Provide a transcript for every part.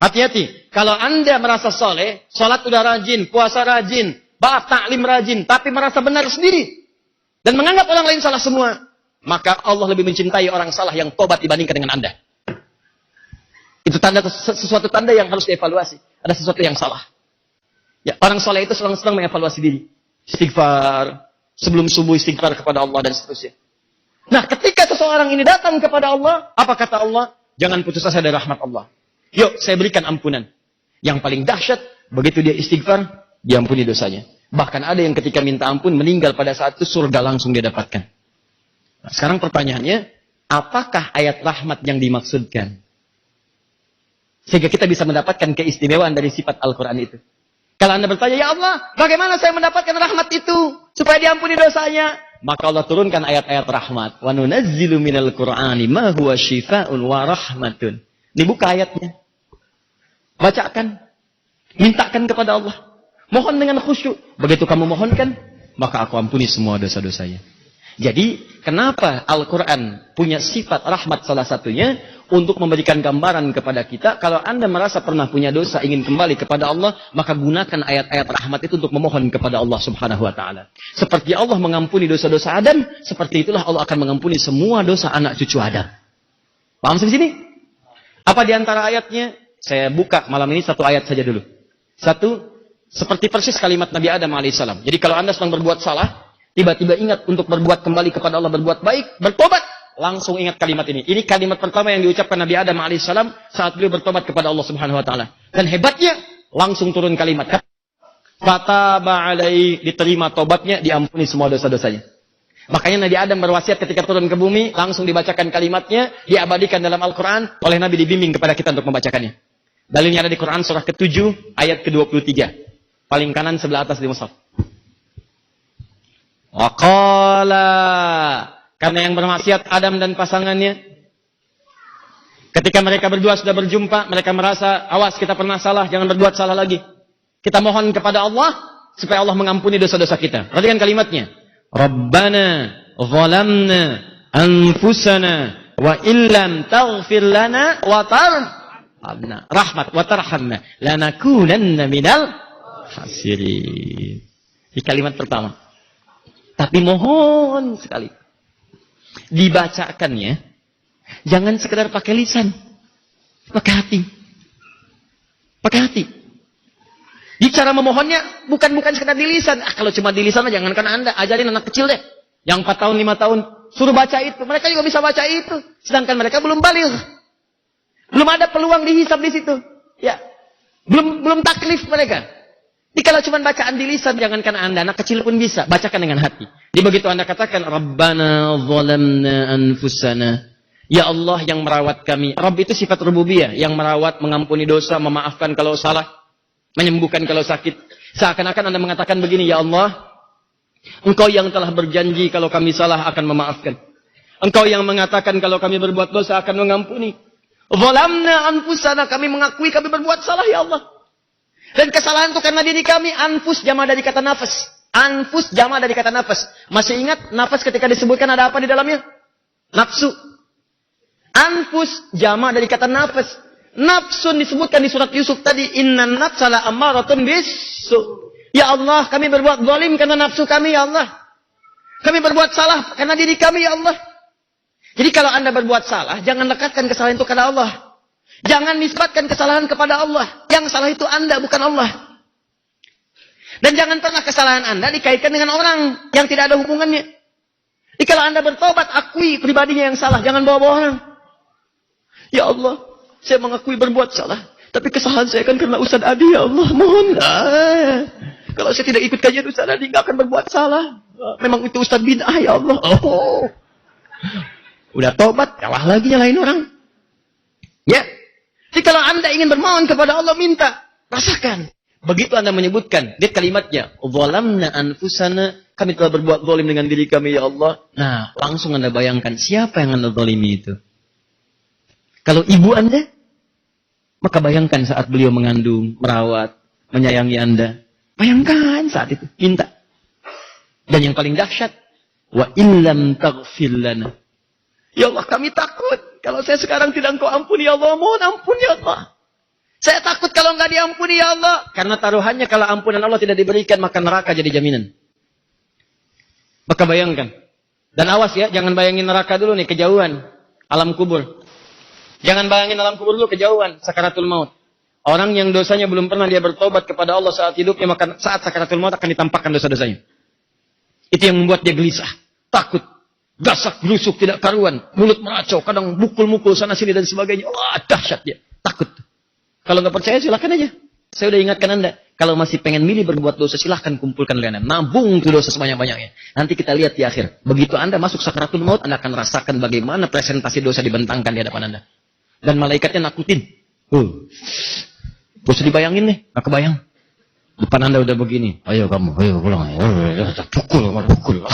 Hati-hati. Kalau Anda merasa soleh, sholat udah rajin, puasa rajin, taklim rajin, tapi merasa benar sendiri. Dan menganggap orang lain salah semua. Maka Allah lebih mencintai orang salah yang tobat dibandingkan dengan Anda. Itu sesuatu tanda yang harus dievaluasi. Ada sesuatu yang salah. Ya, orang soleh itu sedang mengevaluasi diri. Istighfar. Sebelum subuh istighfar kepada Allah dan seterusnya. Nah, ketika seseorang ini datang kepada Allah, apa kata Allah? Jangan putus asa dari rahmat Allah. Yuk, saya berikan ampunan. Yang paling dahsyat, begitu dia istighfar, diampuni dosanya. Bahkan ada yang ketika minta ampun, meninggal pada saat itu, surga langsung dia dapatkan. Nah, sekarang pertanyaannya, apakah ayat rahmat yang dimaksudkan? Sehingga kita bisa mendapatkan keistimewaan dari sifat Al-Quran itu. Kalau Anda bertanya, ya Allah, bagaimana saya mendapatkan rahmat itu? Supaya diampuni dosanya. Maka Allah turunkan ayat-ayat rahmat. Wa nunazzilu minal Qur'ani ma huwa syifa'un wa rahmatun. Ini buka ayatnya. Bacakan. Mintakan kepada Allah. Mohon dengan khusyuk. Begitu kamu mohonkan, maka aku ampuni semua dosa-dosanya. Jadi, kenapa Al-Quran punya sifat rahmat salah satunya? Untuk memberikan gambaran kepada kita, kalau Anda merasa pernah punya dosa, ingin kembali kepada Allah, maka gunakan ayat-ayat rahmat itu untuk memohon kepada Allah subhanahu wa ta'ala. Seperti Allah mengampuni dosa-dosa Adam, seperti itulah Allah akan mengampuni semua dosa anak cucu Adam. Paham sampai sini? Apa di antara ayatnya? Saya buka malam ini satu ayat saja dulu. Satu, seperti persis kalimat Nabi Adam alaihissalam. Jadi kalau Anda sedang berbuat salah, tiba-tiba ingat untuk berbuat kembali kepada Allah, berbuat baik, bertobat, langsung ingat kalimat ini. Ini kalimat pertama yang diucapkan Nabi Adam alaihissalam saat beliau bertobat kepada Allah subhanahu wa ta'ala. Dan hebatnya, langsung turun kalimat. Fataba alaihi, diterima tobatnya, diampuni semua dosa-dosanya. Makanya Nabi Adam berwasiat ketika turun ke bumi, langsung dibacakan kalimatnya, diabadikan dalam Al-Quran, oleh Nabi dibimbing kepada kita untuk membacakannya. Dalilnya ada di Quran surah ke-7, ayat ke-23. Paling kanan sebelah atas di mushaf. Waqala, karena yang bermaksiat Adam dan pasangannya, ketika mereka berdua sudah berjumpa, mereka merasa, awas kita pernah salah, jangan berbuat salah lagi. Kita mohon kepada Allah, supaya Allah mengampuni dosa-dosa kita. Perhatikan kalimatnya. Rabbana zalamna anfusana wa illam taghfir lana wa tarhamna rahmat wa tarhamna lanakunanna minal khasirin. Di kalimat pertama. Tapi mohon sekali dibacakannya jangan sekedar pakai lisan, pakai hati. Pakai hati. Di cara memohonnya bukan sekedar di lisan. Kalau cuma di lisan jangankan Anda, ajarin anak kecil deh. Yang 4 tahun, 5 tahun, suruh baca itu. Mereka juga bisa baca itu. Sedangkan mereka belum baligh. Belum ada peluang dihisab di situ. Ya. Belum taklif mereka. Jadi kalau cuma bacaan di lisan, jangankan Anda, anak kecil pun bisa. Bacakan dengan hati. Jadi begitu Anda katakan, Rabbana zalamna anfusana. Ya Allah yang merawat kami. Rabb itu sifat rububiyah. Yang merawat, mengampuni dosa, memaafkan kalau salah, menyembuhkan kalau sakit. Seakan-akan Anda mengatakan begini, ya Allah, Engkau yang telah berjanji kalau kami salah akan memaafkan. Engkau yang mengatakan kalau kami berbuat dosa akan mengampuni. Zalamna anfusana, kami mengakui kami berbuat salah ya Allah. Dan kesalahan itu karena diri kami. Anfus jama dari kata nafas. Anfus jama dari kata nafas. Masih ingat nafas ketika disebutkan ada apa di dalamnya? Nafsu. Anfus jama dari kata nafas. Nafsun disebutkan di surat Yusuf tadi. Innan nafsala ammaratun bisu. Ya Allah, kami berbuat zalim karena nafsu kami ya Allah. Kami berbuat salah karena diri kami ya Allah. Jadi kalau Anda berbuat salah, jangan lekatkan kesalahan itu kepada Allah. Jangan nisbatkan kesalahan kepada Allah. Yang salah itu Anda, bukan Allah. Dan jangan pernah kesalahan Anda dikaitkan dengan orang yang tidak ada hubungannya. Jadi kalau Anda bertobat, akui pribadinya yang salah. Jangan bawa-bawa orang. Ya Allah, saya mengakui berbuat salah. Tapi kesalahan saya kan karena Ustaz Adi, ya Allah. Mohonlah. Kalau saya tidak ikut kajian Ustaz Adi, nggak akan berbuat salah. Memang itu Ustaz bid'ah, ya Allah. Oh. Udah tobat, kalah lagi nyalain orang. Ya. Jadi kalau Anda ingin bermohon kepada Allah, minta. Rasakan. Begitu Anda menyebutkan, lihat kalimatnya. Zalamna anfusana, kami telah berbuat zalim dengan diri kami, ya Allah. Nah, langsung Anda bayangkan, siapa yang Anda zalimi itu? Kalau ibu Anda, maka bayangkan saat beliau mengandung, merawat, menyayangi Anda. Bayangkan saat itu, minta. Dan yang paling dahsyat, wa illam taghfir lana. Ya Allah, kami takut. Kalau saya sekarang tidak Engkau ampuni, ya Allah, mohon ampun ya Allah. Saya takut kalau nggak diampuni ya Allah. Karena taruhannya kalau ampunan Allah tidak diberikan, maka neraka jadi jaminan. Maka bayangkan. Dan awas ya, jangan bayangin neraka dulu nih, kejauhan. Alam kubur. Jangan bayangin alam kubur dulu, kejauhan. Sakaratul maut. Orang yang dosanya belum pernah dia bertobat kepada Allah saat hidupnya, maka saat sakaratul maut akan ditampakkan dosa-dosanya. Itu yang membuat dia gelisah. Takut. Gasak, gerusuk, tidak karuan. Mulut meracau, kadang mukul-mukul sana-sini dan sebagainya. Wah, dahsyat dia. Takut. Kalau nggak percaya silakan aja. Saya udah ingatkan Anda. Kalau masih pengen milih berbuat dosa, silahkan kumpulkan Anda. Nabung tuh dosa sebanyak-banyaknya. Nanti kita lihat di akhir. Begitu Anda masuk sakaratul maut, Anda akan rasakan bagaimana presentasi dosa dibentangkan di hadapan Anda. Dan malaikatnya nakutin. Gak usah dibayangin nih. Gak kebayang. Depan Anda udah begini. Ayo kamu, ayo pulang. Pukul.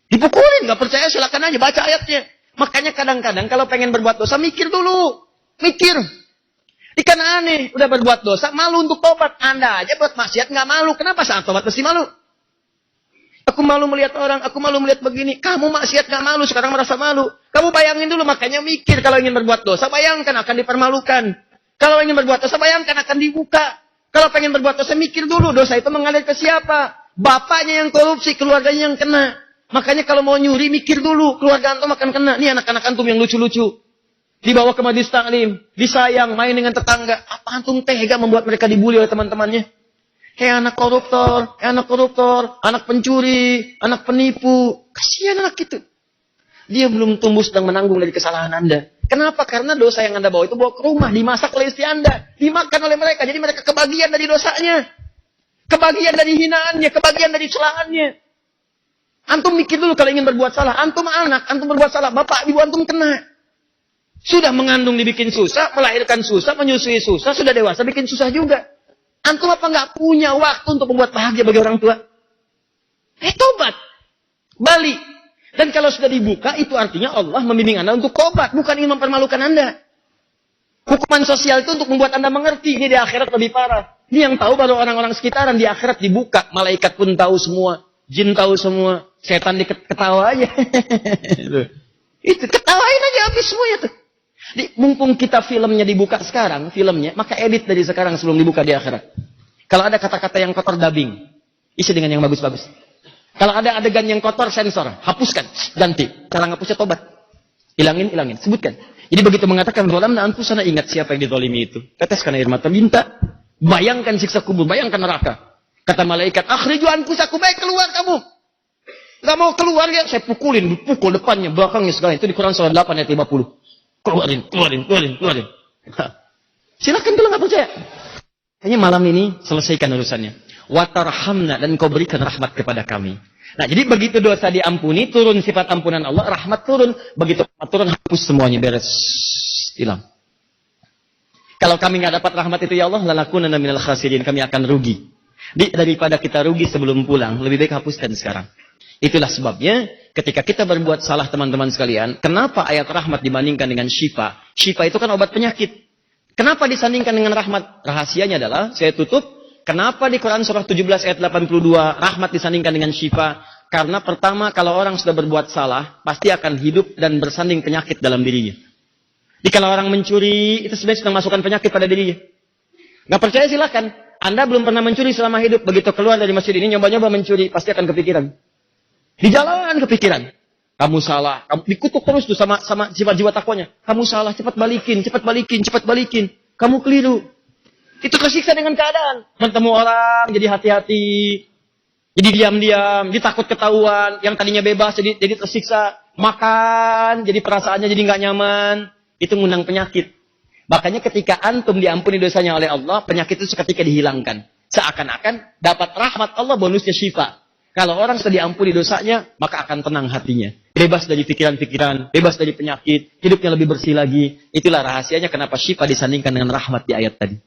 Dipukulin, gak percaya silakan aja. Baca ayatnya. Makanya kadang-kadang kalau pengen berbuat dosa, mikir dulu. Mikir. Ikan aneh, udah berbuat dosa, malu untuk tobat. Anda aja buat maksiat nggak malu. Kenapa saat tobat mesti malu? Aku malu melihat orang, aku malu melihat begini. Kamu maksiat nggak malu, sekarang merasa malu. Kamu bayangin dulu, makanya mikir kalau ingin berbuat dosa, bayangkan akan dipermalukan. Kalau ingin berbuat dosa, bayangkan akan dibuka. Kalau pengen berbuat dosa, mikir dulu, dosa itu mengalir ke siapa? Bapaknya yang korupsi, keluarganya yang kena. Makanya kalau mau nyuri, mikir dulu, keluarga antum akan kena. Nih anak-anak antum yang lucu-lucu. Dibawa ke majlis taklim, disayang, main dengan tetangga. Apa antum tega membuat mereka dibully oleh teman-temannya? Anak koruptor, anak pencuri, anak penipu. Kasihan anak itu. Dia belum tumbuh sedang menanggung dari kesalahan Anda. Kenapa? Karena dosa yang Anda bawa itu bawa ke rumah, dimasak oleh istri Anda, dimakan oleh mereka. Jadi mereka kebagian dari dosanya. Kebagian dari hinaannya, kebagian dari celahannya. Antum mikir dulu kalau ingin berbuat salah. Antum anak, antum berbuat salah, bapak, ibu antum kena. Sudah mengandung dibikin susah, melahirkan susah, menyusui susah, sudah dewasa bikin susah juga. Antum apa nggak punya waktu untuk membuat bahagia bagi orang tua? Tobat. Balik. Dan kalau sudah dibuka, itu artinya Allah membimbing Anda untuk tobat, bukan ingin mempermalukan Anda. Hukuman sosial itu untuk membuat Anda mengerti, ini di akhirat lebih parah. Ini yang tahu baru orang-orang sekitaran, di akhirat dibuka. Malaikat pun tahu semua, jin tahu semua, setan diketawa aja. Itu ketawain aja habis semuanya tuh. Mumpung kita filmnya dibuka sekarang, filmnya, maka edit dari sekarang sebelum dibuka di akhirat. Kalau ada kata-kata yang kotor, dubbing. Isi dengan yang bagus-bagus. Kalau ada adegan yang kotor, sensor. Hapuskan, ganti. Cara ngapusnya tobat. Hilangin, sebutkan. Jadi begitu mengatakan, "Zalamna anfusana," ingat siapa yang dizalimi itu. Teteskan air mata, minta. Bayangkan siksa kubur, bayangkan neraka. Kata malaikat, "Akhriju anfusakum, baik keluar kamu." Gak mau keluar ya, saya pukulin, pukul depannya, belakangnya segala. Itu di Quran surah 8 ayat 50. Keluarin. Silakan kalau nggak percaya. Hanya malam ini selesaikan urusannya. Watarhamna, dan kau berikan rahmat kepada kami. Nah, jadi begitu dosa diampuni, turun sifat ampunan Allah, rahmat turun. Begitu rahmat turun, hapus semuanya, beres, hilang. Kalau kami nggak dapat rahmat itu ya Allah, lalakunana minal khasirin, kami akan rugi. Daripada kita rugi sebelum pulang, lebih baik hapuskan sekarang. Itulah sebabnya ketika kita berbuat salah teman-teman sekalian, kenapa ayat rahmat dibandingkan dengan syifa? Syifa itu kan obat penyakit. Kenapa disandingkan dengan rahmat? Rahasianya adalah, saya tutup, kenapa di Quran surah 17 ayat 82 rahmat disandingkan dengan syifa? Karena pertama, kalau orang sudah berbuat salah, pasti akan hidup dan bersanding penyakit dalam dirinya. Jadi kalau orang mencuri, itu sebenarnya sedang masukkan penyakit pada dirinya. Nggak percaya silakan. Anda belum pernah mencuri selama hidup, begitu keluar dari masjid ini, nyoba-nyoba mencuri, pasti akan kepikiran. Di jalan kepikiran. Kamu salah. Kamu dikutuk terus tuh sama jiwa takwanya. Kamu salah, cepat balikin. Kamu keliru. Itu kesiksa dengan keadaan. Bertemu orang, jadi hati-hati. Jadi diam-diam, ditakut ketahuan. Yang tadinya bebas, jadi tersiksa. Makan, jadi perasaannya jadi nggak nyaman. Itu ngundang penyakit. Makanya ketika antum diampuni dosanya oleh Allah, penyakit itu seketika dihilangkan. Seakan-akan dapat rahmat Allah, bonusnya syifa. Kalau orang sudah diampuni dosanya, maka akan tenang hatinya. Bebas dari pikiran-pikiran, bebas dari penyakit, hidupnya lebih bersih lagi. Itulah rahasianya kenapa syifa disandingkan dengan rahmat di ayat tadi.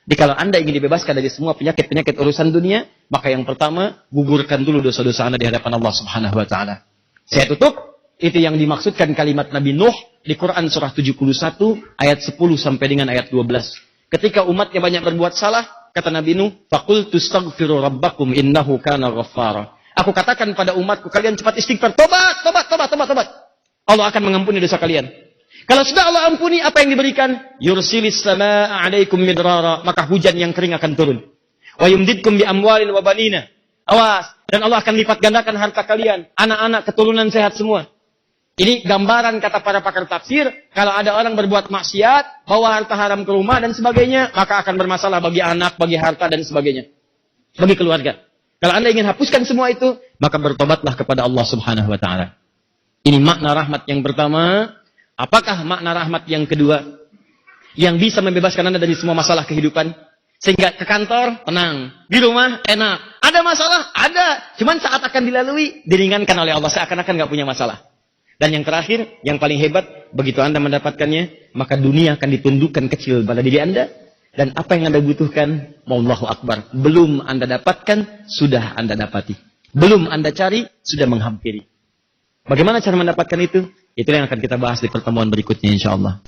Jadi kalau Anda ingin dibebaskan dari semua penyakit-penyakit urusan dunia, maka yang pertama, gugurkan dulu dosa-dosa Anda di hadapan Allah Subhanahu wa taala. Saya tutup, itu yang dimaksudkan kalimat Nabi Nuh di Quran surah 71 ayat 10 sampai dengan ayat 12. Ketika umatnya banyak berbuat salah, kata Nabi Nuh, "Faqultu astaghfiru rabbakum innahu kana ghaffara." Aku katakan pada umatku, kalian cepat istighfar, tobat. Allah akan mengampuni dosa kalian. Kalau sudah Allah ampuni, apa yang diberikan? Yursilis samaa'a 'alaikum midrara, maka hujan yang kering akan turun. Wa yumdidkum bi amwalin wa banina. Awas, dan Allah akan lipat gandakan harta kalian, anak-anak, keturunan sehat semua. Ini gambaran kata para pakar tafsir, kalau ada orang berbuat maksiat, bawa harta haram ke rumah dan sebagainya, maka akan bermasalah bagi anak, bagi harta dan sebagainya. Bagi keluarga. Kalau Anda ingin hapuskan semua itu, maka bertobatlah kepada Allah Subhanahu wa taala. Ini makna rahmat yang pertama. Apakah makna rahmat yang kedua? Yang bisa membebaskan Anda dari semua masalah kehidupan. Sehingga ke kantor, tenang. Di rumah, enak. Ada masalah? Ada. Cuman saat akan dilalui, diringankan oleh Allah. Seakan-akan gak punya masalah. Dan yang terakhir, yang paling hebat, begitu Anda mendapatkannya, maka dunia akan ditundukkan kecil pada diri Anda. Dan apa yang Anda butuhkan, Allahu Akbar. Belum Anda dapatkan, sudah Anda dapati. Belum Anda cari, sudah menghampiri. Bagaimana cara mendapatkan itu? Itulah yang akan kita bahas di pertemuan berikutnya insyaAllah.